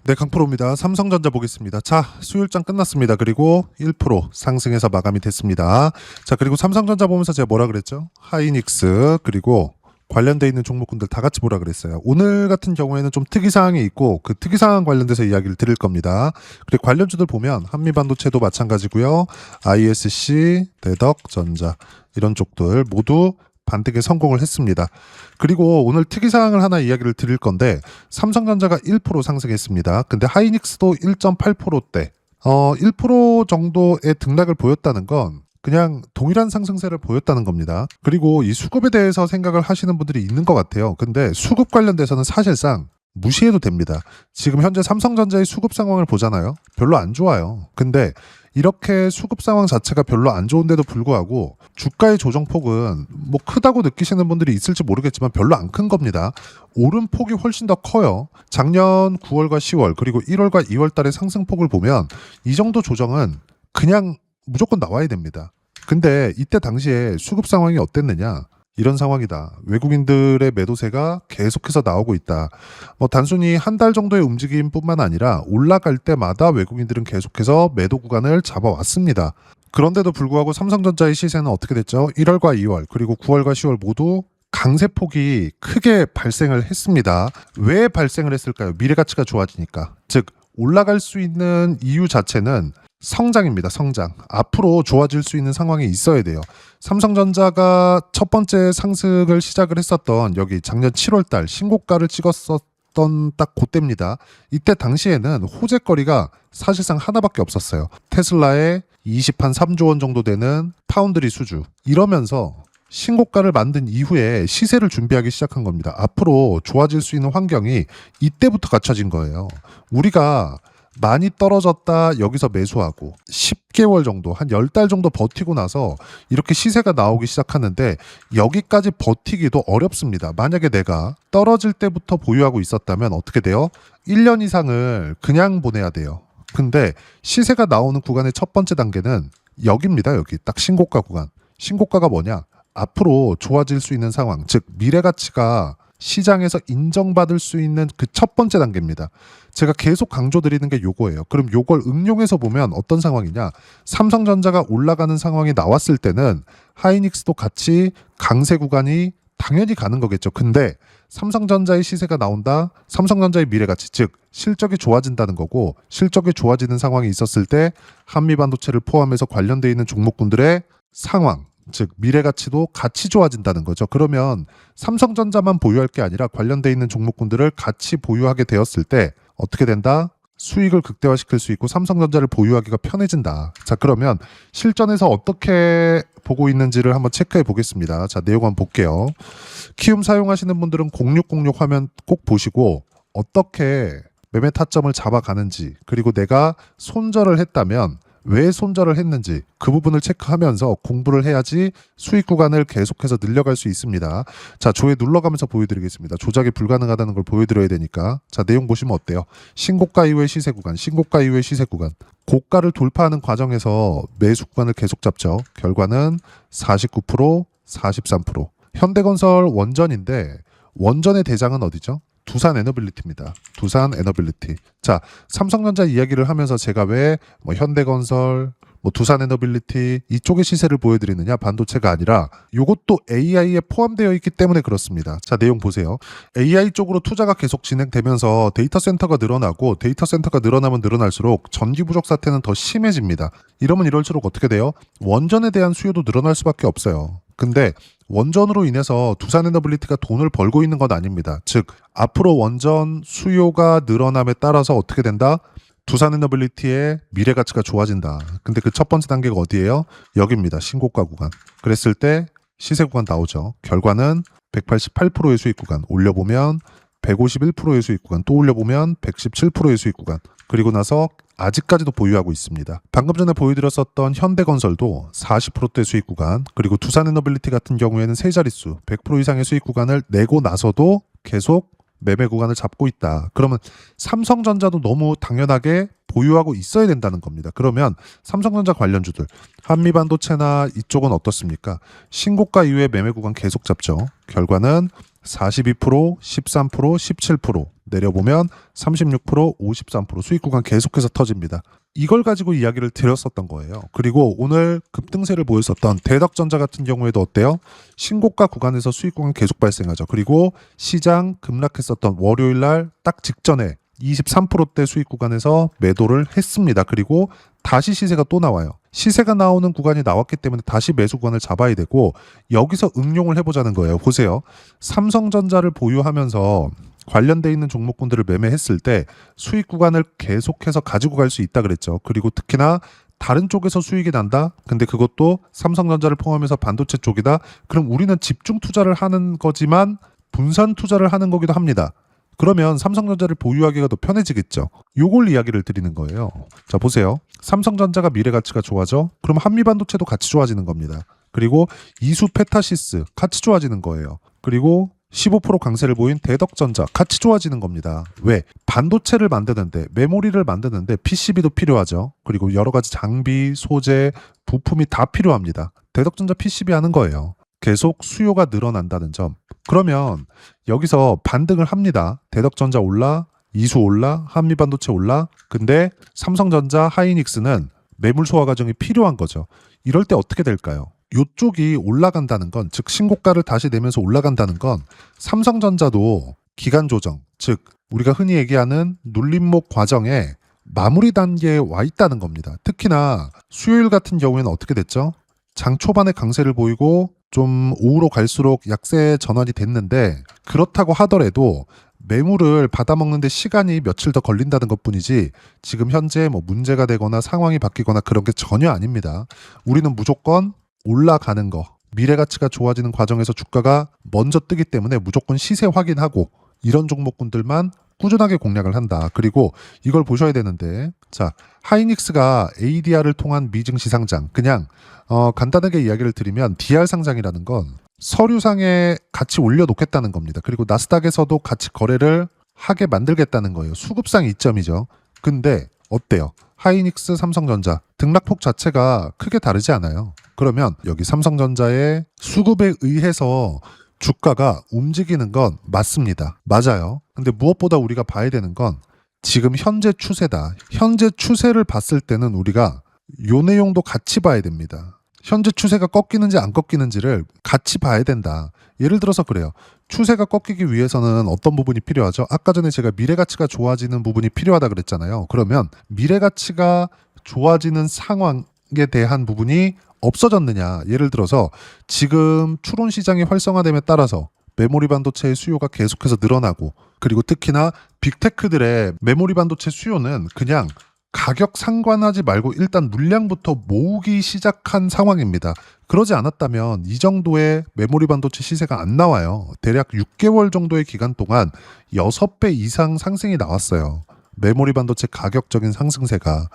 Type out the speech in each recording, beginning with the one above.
네, 강프로입니다. 삼성전자 보겠습니다. 자, 수요일장 끝났습니다. 그리고 1% 상승해서 마감이 됐습니다. 자, 그리고 삼성전자 보면서 제가 뭐라 그랬죠? 하이닉스 그리고 관련돼 있는 종목군들 다 같이 보라 그랬어요. 오늘 같은 경우에는 좀 특이사항이 있고 그 특이사항 관련돼서 이야기를 드릴 겁니다. 그리고 관련주들 보면 한미반도체도 마찬가지고요. ISC, 대덕전자 이런 쪽들 모두 반등에 성공을 했습니다. 그리고 오늘 특이사항을 하나 이야기를 드릴 건데 삼성전자가 1% 상승했습니다. 근데 하이닉스도 1.8%대 1% 정도의 등락을 보였다는 건 그냥 동일한 상승세를 보였다는 겁니다. 그리고 이 수급에 대해서 생각을 하시는 분들이 있는 것 같아요. 근데 수급 관련돼서는 사실상 무시해도 됩니다. 지금 현재 삼성전자의 수급 상황을 보잖아요. 별로 안 좋아요. 근데 이렇게 수급 상황 자체가 별로 안 좋은데도 불구하고 주가의 조정폭은 뭐 크다고 느끼시는 분들이 있을지 모르겠지만 별로 안 큰 겁니다. 오른 폭이 훨씬 더 커요. 작년 9월과 10월 그리고 1월과 2월 달의 상승폭을 보면 이 정도 조정은 그냥 무조건 나와야 됩니다. 근데 이때 당시에 수급 상황이 어땠느냐? 이런 상황이다. 외국인들의 매도세가 계속해서 나오고 있다. 뭐 단순히 한 달 정도의 움직임뿐만 아니라 올라갈 때마다 외국인들은 계속해서 매도 구간을 잡아왔습니다. 그런데도 불구하고 삼성전자의 시세는 어떻게 됐죠? 1월과 2월 그리고 9월과 10월 모두 강세폭이 크게 발생을 했습니다. 왜 발생을 했을까요? 미래가치가 좋아지니까. 즉 올라갈 수 있는 이유 자체는 성장입니다. 성장. 앞으로 좋아질 수 있는 상황이 있어야 돼요. 삼성전자가 첫 번째 상승을 시작을 했었던 여기 작년 7월 달 신고가를 찍었었던 딱 그때입니다. 이때 당시에는 호재거리가 사실상 하나밖에 없었어요. 테슬라의 20한 3조 원 정도 되는 파운드리 수주. 이러면서 신고가를 만든 이후에 시세를 준비하기 시작한 겁니다. 앞으로 좋아질 수 있는 환경이 이때부터 갖춰진 거예요. 우리가 많이 떨어졌다 여기서 매수하고 10개월 정도 한 10달 정도 버티고 나서 이렇게 시세가 나오기 시작하는데 여기까지 버티기도 어렵습니다. 만약에 내가 떨어질 때부터 보유하고 있었다면 어떻게 돼요? 1년 이상을 그냥 보내야 돼요. 근데 시세가 나오는 구간의 첫 번째 단계는 여기입니다. 여기 딱 신고가 구간. 신고가가 뭐냐? 앞으로 좋아질 수 있는 상황, 즉 미래가치가 시장에서 인정받을 수 있는 그 첫 번째 단계입니다. 제가 계속 강조드리는 게 요거예요. 그럼 요걸 응용해서 보면 어떤 상황이냐? 삼성전자가 올라가는 상황이 나왔을 때는 하이닉스도 같이 강세 구간이 당연히 가는 거겠죠. 근데 삼성전자의 시세가 나온다. 삼성전자의 미래가치, 즉 실적이 좋아진다는 거고 실적이 좋아지는 상황이 있었을 때 한미반도체를 포함해서 관련돼 있는 종목군들의 상황, 즉 미래가치도 같이 좋아진다는 거죠. 그러면 삼성전자만 보유할 게 아니라 관련돼 있는 종목군들을 같이 보유하게 되었을 때 어떻게 된다? 수익을 극대화시킬 수 있고 삼성전자를 보유하기가 편해진다. 자, 그러면 실전에서 어떻게 보고 있는지를 한번 체크해 보겠습니다. 자, 내용 한번 볼게요. 키움 사용하시는 분들은 0606 화면 꼭 보시고 어떻게 매매 타점을 잡아가는지 그리고 내가 손절을 했다면 왜 손절을 했는지 그 부분을 체크하면서 공부를 해야지 수익 구간을 계속해서 늘려갈 수 있습니다. 자, 조회 눌러가면서 보여드리겠습니다. 조작이 불가능하다는 걸 보여드려야 되니까. 자, 내용 보시면 어때요? 신고가 이후의 시세 구간, 신고가 이후의 시세 구간. 고가를 돌파하는 과정에서 매수 구간을 계속 잡죠. 결과는 49%, 43%. 현대건설 원전인데 원전의 대장은 어디죠? 두산 에너빌리티입니다. 두산 에너빌리티. 자, 삼성전자 이야기를 하면서 제가 왜 현대건설, 두산 에너빌리티 이쪽의 시세를 보여드리느냐? 반도체가 아니라 이것도 AI에 포함되어 있기 때문에 그렇습니다. 자, 내용 보세요. AI 쪽으로 투자가 계속 진행되면서 데이터 센터가 늘어나고 데이터 센터가 늘어나면 늘어날수록 전기 부족 사태는 더 심해집니다. 이러면 이럴수록 어떻게 돼요? 원전에 대한 수요도 늘어날 수밖에 없어요. 근데 원전으로 인해서 두산 에너빌리티가 돈을 벌고 있는 건 아닙니다. 즉 앞으로 원전 수요가 늘어남에 따라서 어떻게 된다? 두산 에너빌리티의 미래가치가 좋아진다. 근데 그 첫 번째 단계가 어디예요? 여기입니다. 신고가 구간. 그랬을 때 시세 구간 나오죠. 결과는 188%의 수익 구간. 올려보면 151%의 수익 구간. 또 올려보면 117%의 수익 구간. 그리고 나서 아직까지도 보유하고 있습니다. 방금 전에 보여드렸었던 현대건설도 40%대 수익 구간, 그리고 두산에너빌리티 같은 경우에는 세 자릿수 100% 이상의 수익 구간을 내고 나서도 계속 매매 구간을 잡고 있다. 그러면 삼성전자도 너무 당연하게 보유하고 있어야 된다는 겁니다. 그러면 삼성전자 관련주들 한미반도체나 이쪽은 어떻습니까? 신고가 이후에 매매 구간 계속 잡죠. 결과는 42%, 13%, 17% 내려보면 36%, 53% 수익 구간 계속해서 터집니다. 이걸 가지고 이야기를 드렸었던 거예요. 그리고 오늘 급등세를 보였었던 대덕전자 같은 경우에도 어때요? 신고가 구간에서 수익 구간 계속 발생하죠. 그리고 시장 급락했었던 월요일 날 딱 직전에 23%대 수익 구간에서 매도를 했습니다. 그리고 다시 시세가 또 나와요. 시세가 나오는 구간이 나왔기 때문에 다시 매수 구간을 잡아야 되고 여기서 응용을 해보자는 거예요. 보세요. 삼성전자를 보유하면서 관련돼 있는 종목군들을 매매했을 때 수익 구간을 계속해서 가지고 갈 수 있다 그랬죠. 그리고 특히나 다른 쪽에서 수익이 난다? 근데 그것도 삼성전자를 포함해서 반도체 쪽이다? 그럼 우리는 집중 투자를 하는 거지만 분산 투자를 하는 거기도 합니다. 그러면 삼성전자를 보유하기가 더 편해지겠죠. 요걸 이야기를 드리는 거예요. 자, 보세요. 삼성전자가 미래 가치가 좋아져? 그럼 한미반도체도 같이 좋아지는 겁니다. 그리고 이수 페타시스 같이 좋아지는 거예요. 그리고 15% 강세를 보인 대덕전자 같이 좋아지는 겁니다. 왜? 반도체를 만드는데, 메모리를 만드는데 PCB도 필요하죠. 그리고 여러 가지 장비, 소재, 부품이 다 필요합니다. 대덕전자 PCB 하는 거예요. 계속 수요가 늘어난다는 점. 그러면 여기서 반등을 합니다. 대덕전자 올라, 이수 올라, 한미반도체 올라. 근데 삼성전자, 하이닉스는 매물 소화 과정이 필요한 거죠. 이럴 때 어떻게 될까요? 이쪽이 올라간다는 건, 즉 신고가를 다시 내면서 올라간다는 건 삼성전자도 기간 조정, 즉 우리가 흔히 얘기하는 눌림목 과정에 마무리 단계에 와 있다는 겁니다. 특히나 수요일 같은 경우에는 어떻게 됐죠? 장 초반에 강세를 보이고 좀 오후로 갈수록 약세 전환이 됐는데 그렇다고 하더라도 매물을 받아먹는 데 시간이 며칠 더 걸린다는 것뿐이지 지금 현재 뭐 문제가 되거나 상황이 바뀌거나 그런 게 전혀 아닙니다. 우리는 무조건 올라가는 거, 미래 가치가 좋아지는 과정에서 주가가 먼저 뜨기 때문에 무조건 시세 확인하고 이런 종목군들만 꾸준하게 공략을 한다. 그리고 이걸 보셔야 되는데, 자, 하이닉스가 ADR을 통한 미증 시상장, 그냥 간단하게 이야기를 드리면 DR 상장이라는 건 서류상에 같이 올려놓겠다는 겁니다. 그리고 나스닥에서도 같이 거래를 하게 만들겠다는 거예요. 수급상 이점이죠. 근데 어때요? 하이닉스, 삼성전자 등락폭 자체가 크게 다르지 않아요. 그러면 여기 삼성전자의 수급에 의해서 주가가 움직이는 건 맞습니다. 맞아요. 근데 무엇보다 우리가 봐야 되는 건 지금 현재 추세다. 현재 추세를 봤을 때는 우리가 요 내용도 같이 봐야 됩니다. 현재 추세가 꺾이는지 안 꺾이는지를 같이 봐야 된다. 예를 들어서 그래요. 추세가 꺾이기 위해서는 어떤 부분이 필요하죠? 아까 전에 제가 미래 가치가 좋아지는 부분이 필요하다 그랬잖아요. 그러면 미래 가치가 좋아지는 상황에 대한 부분이 없어졌느냐. 예를 들어서 지금 추론 시장이 활성화됨에 따라서 메모리 반도체의 수요가 계속해서 늘어나고 그리고 특히나 빅테크들의 메모리 반도체 수요는 그냥 가격 상관하지 말고 일단 물량부터 모으기 시작한 상황입니다. 그러지 않았다면 이 정도의 메모리 반도체 시세가 안 나와요. 대략 6개월 정도의 기간 동안 6배 이상 상승이 나왔어요. 메모리 반도체 가격적인 상승세가.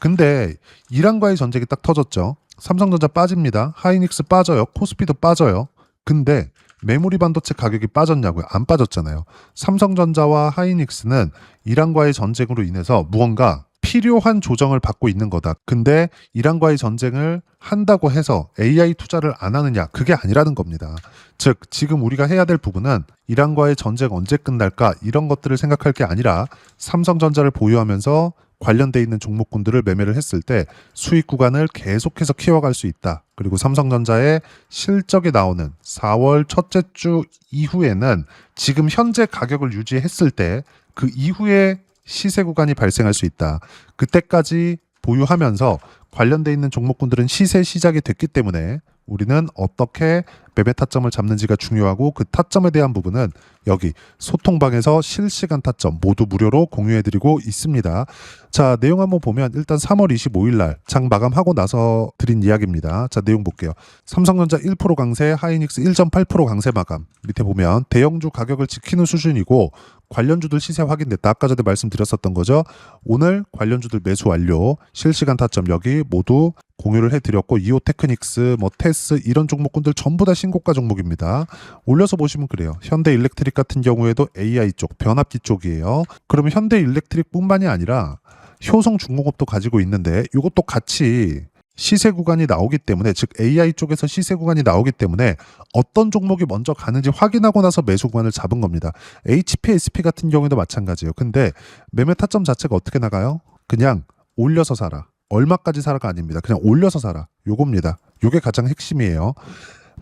근데 이란과의 전쟁이 딱 터졌죠. 삼성전자 빠집니다. 하이닉스 빠져요. 코스피도 빠져요. 근데 메모리 반도체 가격이 빠졌냐고요? 안 빠졌잖아요. 삼성전자와 하이닉스는 이란과의 전쟁으로 인해서 무언가 필요한 조정을 받고 있는 거다. 근데 이란과의 전쟁을 한다고 해서 AI 투자를 안 하느냐? 그게 아니라는 겁니다. 즉 지금 우리가 해야 될 부분은 이란과의 전쟁 언제 끝날까? 이런 것들을 생각할 게 아니라 삼성전자를 보유하면서 관련돼 있는 종목군들을 매매를 했을 때 수익 구간을 계속해서 키워갈 수 있다. 그리고 삼성전자의 실적이 나오는 4월 첫째 주 이후에는 지금 현재 가격을 유지했을 때 그 이후에 시세 구간이 발생할 수 있다. 그때까지 보유하면서 관련돼 있는 종목군들은 시세 시작이 됐기 때문에 우리는 어떻게 매매 타점을 잡는지가 중요하고 그 타점에 대한 부분은 여기 소통방에서 실시간 타점 모두 무료로 공유해드리고 있습니다. 자, 내용 한번 보면 일단 3월 25일 날 장 마감하고 나서 드린 이야기입니다. 자, 내용 볼게요. 삼성전자 1% 강세, 하이닉스 1.8% 강세 마감. 밑에 보면 대형주 가격을 지키는 수준이고 관련주들 시세 확인됐다. 아까 전에 말씀드렸었던 거죠. 오늘 관련주들 매수 완료. 실시간 타점 여기 모두 공유를 해드렸고 이오테크닉스, 뭐 테스 이런 종목군들 전부 다 신고가 종목입니다. 올려서 보시면 그래요. 현대일렉트릭 같은 경우에도 AI 쪽, 변압기 쪽이에요. 그러면 현대일렉트릭뿐만이 아니라 효성중공업도 가지고 있는데 이것도 같이 시세 구간이 나오기 때문에, 즉 AI 쪽에서 시세 구간이 나오기 때문에 어떤 종목이 먼저 가는지 확인하고 나서 매수 구간을 잡은 겁니다. HP, SP 같은 경우에도 마찬가지예요. 근데 매매 타점 자체가 어떻게 나가요? 그냥 올려서 사라. 얼마까지 사라가 아닙니다. 그냥 올려서 사라. 요겁니다. 요게 가장 핵심이에요.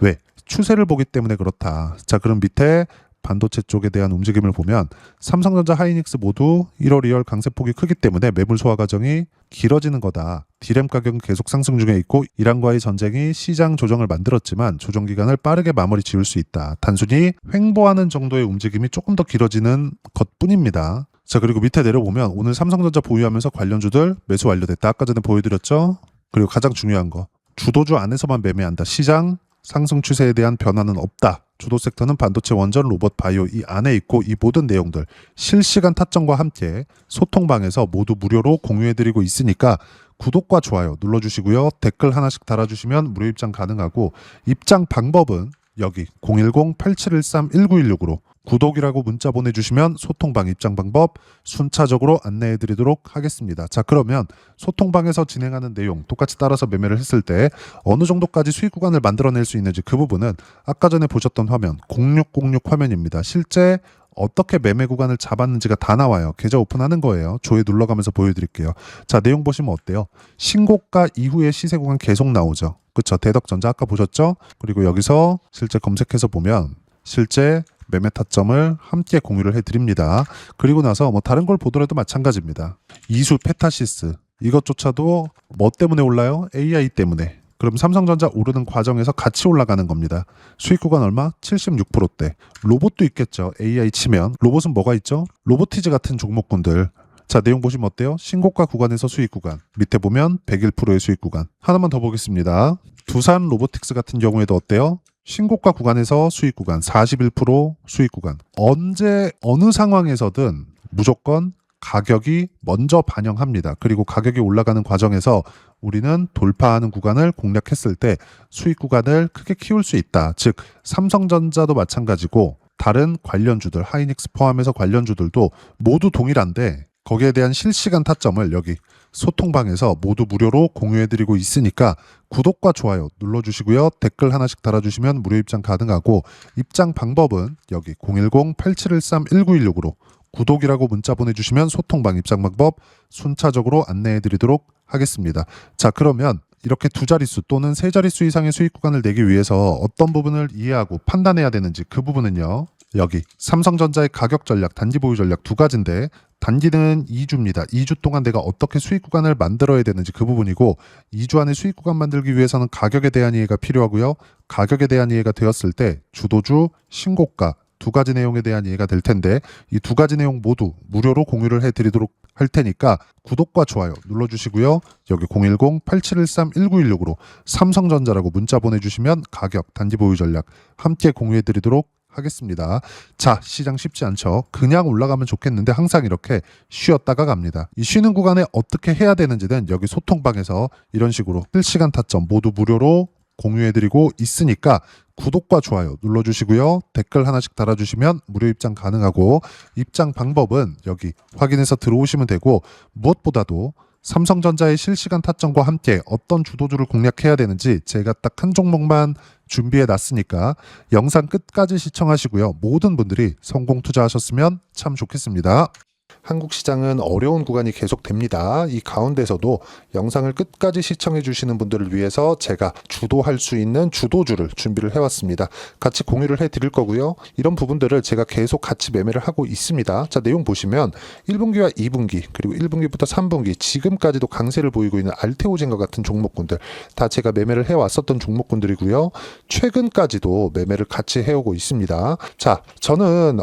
왜? 추세를 보기 때문에 그렇다. 자, 그럼 밑에 반도체 쪽에 대한 움직임을 보면 삼성전자, 하이닉스 모두 1월, 2월 강세폭이 크기 때문에 매물 소화 과정이 길어지는 거다. 디램 가격은 계속 상승 중에 있고 이란과의 전쟁이 시장 조정을 만들었지만 조정 기간을 빠르게 마무리 지을 수 있다. 단순히 횡보하는 정도의 움직임이 조금 더 길어지는 것뿐입니다. 자, 그리고 밑에 내려보면 오늘 삼성전자 보유하면서 관련주들 매수 완료됐다. 아까 전에 보여드렸죠. 그리고 가장 중요한 거, 주도주 안에서만 매매한다. 시장 상승 추세에 대한 변화는 없다. 주도 섹터는 반도체, 원전, 로봇, 바이오 이 안에 있고 이 모든 내용들 실시간 타점과 함께 소통방에서 모두 무료로 공유해드리고 있으니까 구독과 좋아요 눌러주시고요. 댓글 하나씩 달아주시면 무료 입장 가능하고, 입장 방법은 여기 010-8713-1916으로 구독이라고 문자 보내주시면 소통방 입장 방법 순차적으로 안내해드리도록 하겠습니다. 자, 그러면 소통방에서 진행하는 내용 똑같이 따라서 매매를 했을 때 어느 정도까지 수익 구간을 만들어낼 수 있는지, 그 부분은 아까 전에 보셨던 화면 0606 화면입니다. 실제 어떻게 매매 구간을 잡았는지가 다 나와요. 계좌 오픈하는 거예요. 조회 눌러가면서 보여드릴게요. 자, 내용 보시면 어때요? 신고가 이후의 시세 구간 계속 나오죠. 그쵸? 대덕전자 아까 보셨죠? 그리고 여기서 실제 검색해서 보면 실제 매매 타점을 함께 공유를 해드립니다. 그리고 나서 뭐 다른 걸 보더라도 마찬가지입니다. 이수, 페타시스 이것조차도 뭐 때문에 올라요? AI 때문에. 그럼 삼성전자 오르는 과정에서 같이 올라가는 겁니다. 수익 구간 얼마? 76%대. 로봇도 있겠죠. AI 치면. 로봇은 뭐가 있죠? 로보티즈 같은 종목군들. 자, 내용 보시면 어때요? 신고가 구간에서 수익 구간. 밑에 보면 101%의 수익 구간. 하나만 더 보겠습니다. 두산 로보틱스 같은 경우에도 어때요? 신고가 구간에서 수익 구간 41% 수익 구간. 언제 어느 상황에서든 무조건 가격이 먼저 반영합니다. 그리고 가격이 올라가는 과정에서 우리는 돌파하는 구간을 공략했을 때 수익 구간을 크게 키울 수 있다. 즉 삼성전자도 마찬가지고 다른 관련주들, 하이닉스 포함해서 관련주들도 모두 동일한데 거기에 대한 실시간 타점을 여기 소통방에서 모두 무료로 공유해드리고 있으니까 구독과 좋아요 눌러주시고요. 댓글 하나씩 달아주시면 무료 입장 가능하고, 입장 방법은 여기 010-8713-1916으로 구독이라고 문자 보내주시면 소통방 입장 방법 순차적으로 안내해드리도록 하겠습니다. 자, 그러면 이렇게 두 자릿수 또는 세 자릿수 이상의 수익 구간을 내기 위해서 어떤 부분을 이해하고 판단해야 되는지, 그 부분은요. 여기 삼성전자의 가격 전략, 단기 보유 전략 두 가지인데, 단기는 2주입니다. 2주 동안 내가 어떻게 수익 구간을 만들어야 되는지 그 부분이고, 2주 안에 수익 구간 만들기 위해서는 가격에 대한 이해가 필요하고요. 가격에 대한 이해가 되었을 때 주도주, 신고가 두 가지 내용에 대한 이해가 될 텐데, 이 두 가지 내용 모두 무료로 공유를 해드리도록 할 테니까 구독과 좋아요 눌러주시고요. 여기 010-8713-1916으로 삼성전자라고 문자 보내주시면 가격, 단기 보유 전략 함께 공유해드리도록 하겠습니다. 자, 시장 쉽지 않죠. 그냥 올라가면 좋겠는데 항상 이렇게 쉬었다가 갑니다. 이 쉬는 구간에 어떻게 해야 되는지는 여기 소통방에서 이런 식으로 실시간 타점 모두 무료로 공유해드리고 있으니까 구독과 좋아요 눌러주시고요. 댓글 하나씩 달아주시면 무료 입장 가능하고, 입장 방법은 여기 확인해서 들어오시면 되고, 무엇보다도 삼성전자의 실시간 타점과 함께 어떤 주도주를 공략해야 되는지 제가 딱 한 종목만 준비해 놨으니까 영상 끝까지 시청하시고요. 모든 분들이 성공 투자하셨으면 참 좋겠습니다. 한국 시장은 어려운 구간이 계속됩니다. 이 가운데서도 영상을 끝까지 시청해 주시는 분들을 위해서 제가 주도할 수 있는 주도주를 준비를 해왔습니다. 같이 공유를 해드릴 거고요. 이런 부분들을 제가 계속 같이 매매를 하고 있습니다. 자, 내용 보시면 1분기와 2분기 그리고 1분기부터 3분기 지금까지도 강세를 보이고 있는 알테오젠과 같은 종목군들 다 제가 매매를 해왔었던 종목군들이고요. 최근까지도 매매를 같이 해오고 있습니다. 자, 저는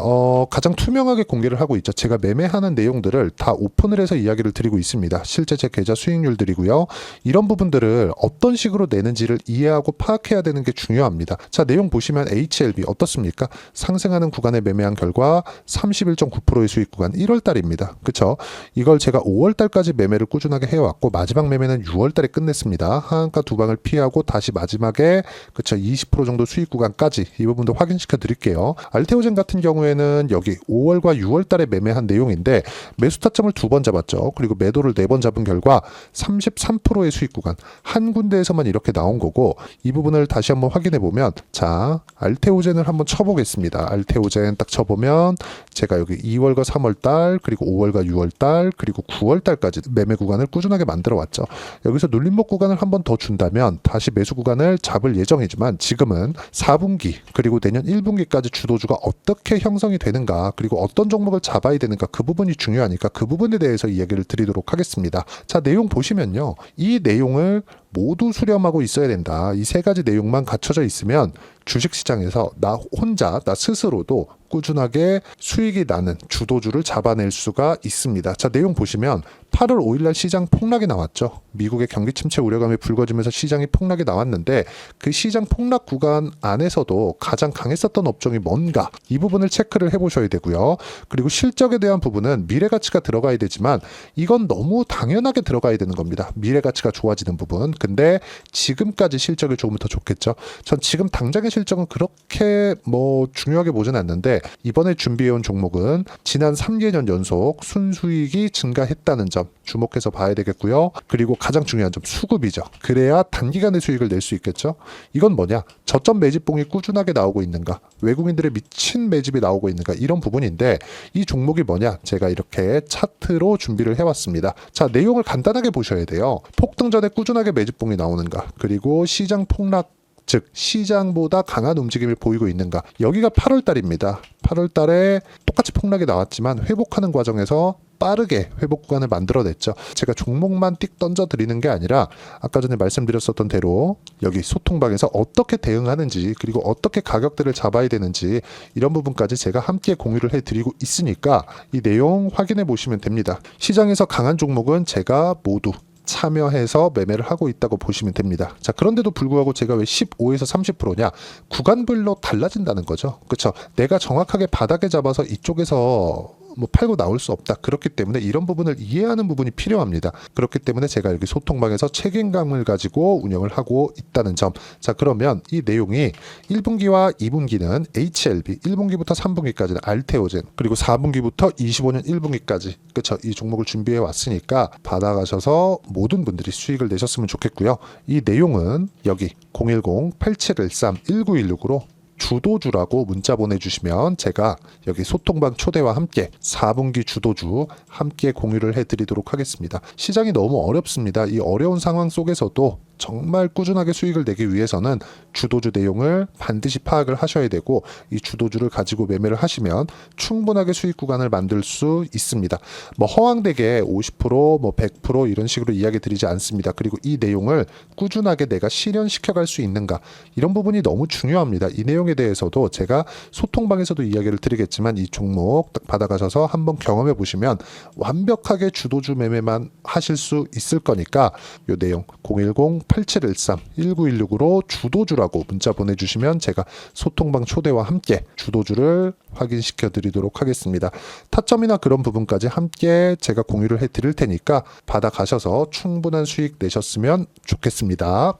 가장 투명하게 공개를 하고 있죠. 제가 매매하는 내용들을 다 오픈을 해서 이야기를 드리고 있습니다. 실제 제 계좌 수익률들이고요. 이런 부분들을 어떤 식으로 내는지를 이해하고 파악해야 되는 게 중요합니다. 자, 내용 보시면 HLB 어떻습니까? 상승하는 구간에 매매한 결과 31.9%의 수익 구간 1월 달입니다. 그쵸? 이걸 제가 5월 달까지 매매를 꾸준하게 해왔고 마지막 매매는 6월 달에 끝냈습니다. 하한가 두 방을 피하고 다시 마지막에 그쵸 20% 정도 수익 구간까지 이 부분도 확인시켜 드릴게요. 알테오젠 같은 경우에는 여기 5월과 6월 달에 매매한 내용인데 있는데 매수 타점을 2번 잡았죠. 그리고 매도를 4번 잡은 결과 33%의 수익 구간 한 군데에서만 이렇게 나온 거고, 이 부분을 다시 한번 확인해 보면, 자, 알테오젠을 한번 쳐보겠습니다. 알테오젠 딱 쳐보면 제가 여기 2월과 3월달, 그리고 5월과 6월달, 그리고 9월달까지 매매 구간을 꾸준하게 만들어 왔죠. 여기서 눌림목 구간을 한번 더 준다면 다시 매수 구간을 잡을 예정이지만, 지금은 4분기 그리고 내년 1분기까지 주도주가 어떻게 형성이 되는가, 그리고 어떤 종목을 잡아야 되는가, 그 부분이 중요하니까 그 부분에 대해서 이야기를 드리도록 하겠습니다. 자, 내용 보시면요, 이 내용을 모두 수렴하고 있어야 된다. 이 3가지 내용만 갖춰져 있으면 주식시장에서 나 혼자, 나 스스로도 꾸준하게 수익이 나는 주도주를 잡아낼 수가 있습니다. 자, 내용 보시면 8월 5일날 시장 폭락이 나왔죠. 미국의 경기 침체 우려감이 불거지면서 시장이 폭락이 나왔는데, 그 시장 폭락 구간 안에서도 가장 강했었던 업종이 뭔가, 이 부분을 체크를 해보셔야 되고요. 그리고 실적에 대한 부분은 미래가치가 들어가야 되지만 이건 너무 당연하게 들어가야 되는 겁니다. 미래가치가 좋아지는 부분. 근데 지금까지 실적이 조금 더 좋겠죠. 전 지금 당장의 실적은 그렇게 중요하게 보진 않는데, 이번에 준비해온 종목은 지난 3개년 연속 순수익이 증가했다는 점 주목해서 봐야 되겠고요. 그리고 가장 중요한 점, 수급이죠. 그래야 단기간에 수익을 낼 수 있겠죠. 이건 뭐냐? 저점 매집봉이 꾸준하게 나오고 있는가, 외국인들의 미친 매집이 나오고 있는가, 이런 부분인데, 이 종목이 뭐냐? 제가 이렇게 차트로 준비를 해왔습니다. 자, 내용을 간단하게 보셔야 돼요. 폭등 전에 꾸준하게 매집봉이 나오는가, 그리고 시장 폭락, 즉 시장보다 강한 움직임을 보이고 있는가. 여기가 8월 달입니다. 8월 달에 똑같이 폭락이 나왔지만 회복하는 과정에서 빠르게 회복 구간을 만들어냈죠. 제가 종목만 띡 던져 드리는 게 아니라 아까 전에 말씀드렸었던 대로 여기 소통방에서 어떻게 대응하는지, 그리고 어떻게 가격대를 잡아야 되는지, 이런 부분까지 제가 함께 공유를 해드리고 있으니까 이 내용 확인해 보시면 됩니다. 시장에서 강한 종목은 제가 모두 참여해서 매매를 하고 있다고 보시면 됩니다. 자, 그런데도 불구하고 제가 왜 15에서 30%냐? 구간별로 달라진다는 거죠. 그렇죠? 내가 정확하게 바닥에 잡아서 이쪽에서 팔고 나올 수 없다. 그렇기 때문에 이런 부분을 이해하는 부분이 필요합니다. 그렇기 때문에 제가 여기 소통방에서 책임감을 가지고 운영을 하고 있다는 점. 자, 그러면 이 내용이 1분기와 2분기는 HLB, 1분기부터 3분기까지는 알테오젠, 그리고 4분기부터 25년 1분기까지, 그렇죠? 이 종목을 준비해 왔으니까 받아가셔서 모든 분들이 수익을 내셨으면 좋겠고요. 이 내용은 여기 010-8713-1916으로 주도주라고 문자 보내주시면 제가 여기 소통방 초대와 함께 4분기 주도주 함께 공유를 해드리도록 하겠습니다. 시장이 너무 어렵습니다. 이 어려운 상황 속에서도 정말 꾸준하게 수익을 내기 위해서는 주도주 내용을 반드시 파악을 하셔야 되고, 이 주도주를 가지고 매매를 하시면 충분하게 수익 구간을 만들 수 있습니다. 허황되게 50%, 100% 이런 식으로 이야기 드리지 않습니다. 그리고 이 내용을 꾸준하게 내가 실현시켜 갈 수 있는가, 이런 부분이 너무 중요합니다. 이 내용에 대해서도 제가 소통방에서도 이야기를 드리겠지만, 이 종목 딱 받아가셔서 한번 경험해 보시면 완벽하게 주도주 매매만 하실 수 있을 거니까, 이 내용 010-8713-1916으로 주도주라고 문자 보내주시면 제가 소통방 초대와 함께 주도주를 확인시켜 드리도록 하겠습니다. 타점이나 그런 부분까지 함께 제가 공유를 해 드릴 테니까 받아가셔서 충분한 수익 내셨으면 좋겠습니다.